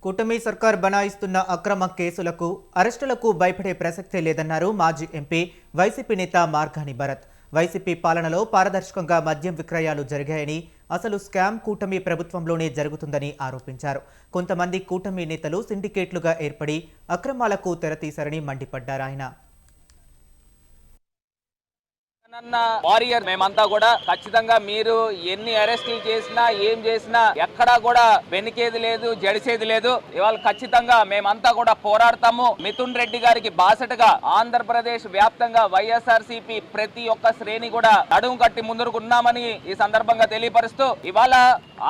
కూటమి సర్కార్ బనాయిస్తున్న అక్రమ కేసులకు అరెస్టులకు భయపడే ప్రసక్తే లేదన్నారు మాజీ ఎంపీ వైసీపీ నేత మార్గాని భరత్. వైసీపీ పాలనలో పారదర్శకంగా మద్యం విక్రయాలు జరిగాయని, అసలు స్కామ్ కూటమి ప్రభుత్వంలోనే జరుగుతుందని ఆరోపించారు. కొంతమంది కూటమి నేతలు సిండికేట్లుగా ఏర్పడి అక్రమాలకు తెరతీశారని మండిపడ్డారు ఆయన. వారియర్ మేమంతా కూడా ఖచ్చితంగా మీరు ఎన్ని అరెస్టులు చేసినా ఏం చేసినా ఎక్కడా కూడా వెనికేది లేదు, జడిసేది లేదు. ఇవాళ ఖచ్చితంగా మేమంతా కూడా పోరాడతాము. మిథున్ రెడ్డి గారికి బాసటగా ఆంధ్రప్రదేశ్ వ్యాప్తంగా వైఎస్ఆర్సీపీ ప్రతి ఒక్క శ్రేణి కూడా నడుము కట్టి ముందుకున్నామని ఈ సందర్భంగా తెలియపరుస్తూ, ఇవాళ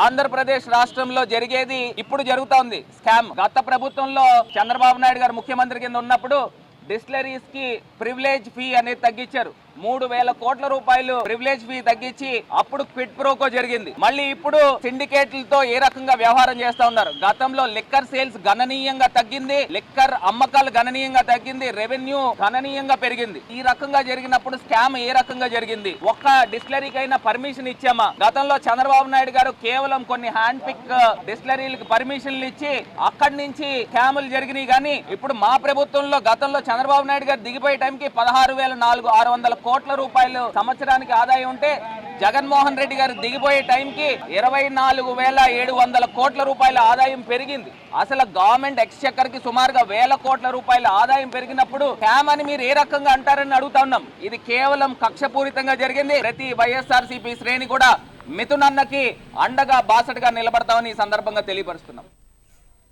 ఆంధ్రప్రదేశ్ రాష్ట్రంలో జరిగేది ఇప్పుడు జరుగుతా ఉంది స్కామ్. గత ప్రభుత్వంలో చంద్రబాబు నాయుడు గారు ముఖ్యమంత్రి కింద ఉన్నప్పుడు డిస్టిలరీస్ కి ప్రివిలేజ్ ఫీ అనేది తగ్గించారు. 3,000 కోట్ల రూపాయలు ప్రివిలేజ్ ఫీ తగ్గించి అప్పుడు క్విడ్ ప్రోకో జరిగింది. మళ్ళీ ఇప్పుడు సిండికేట్లతో ఏ రకంగా వ్యవహారం చేస్తా ఉన్నారు. గతంలో లిక్కర్ సేల్స్ గణనీయంగా తగ్గింది, లిక్కర్ అమ్మకాలు గణనీయంగా తగ్గింది, రెవెన్యూ గణనీయంగా పెరిగింది. ఈ రకంగా జరిగినప్పుడు స్కామ్ ఏ రకంగా జరిగింది? ఒక్క డిస్టిలరీకైనా పర్మిషన్ ఇచ్చామా? గతంలో చంద్రబాబు నాయుడు గారు కేవలం కొన్ని హ్యాండ్ పిక్ డిస్టిలరీలకు పర్మిషన్లు ఇచ్చి అక్కడి నుంచి స్కాములు జరిగినాయి. కానీ ఇప్పుడు మా ప్రభుత్వంలో గతంలో చంద్రబాబు నాయుడు గారు దిగిపోయే టైంకి 16,600 కోట్ల రూపాయలు సంవత్సరానికి ఆదాయం ఉంటే, జగన్మోహన్ రెడ్డి గారు దిగిపోయే టైంకి 24,700 కోట్ల రూపాయల ఆదాయం పెరిగింది. అసలు గవర్నమెంట్ ఎక్స్చెక్కర్ కి సుమారుగా 1,000 కోట్ల రూపాయల ఆదాయం పెరిగినప్పుడు స్కామ్ అని మీరు ఏ రకంగా అంటారని అడుగుతా ఉన్నాం. ఇది కేవలం కక్షపూరితంగా జరిగింది. ప్రతి వైఎస్ఆర్సీపీ శ్రేణి కూడా మిథున్ అన్నకి అండగా బాసటగా నిలబడతామని ఈ సందర్భంగా తెలియపరుస్తున్నాం.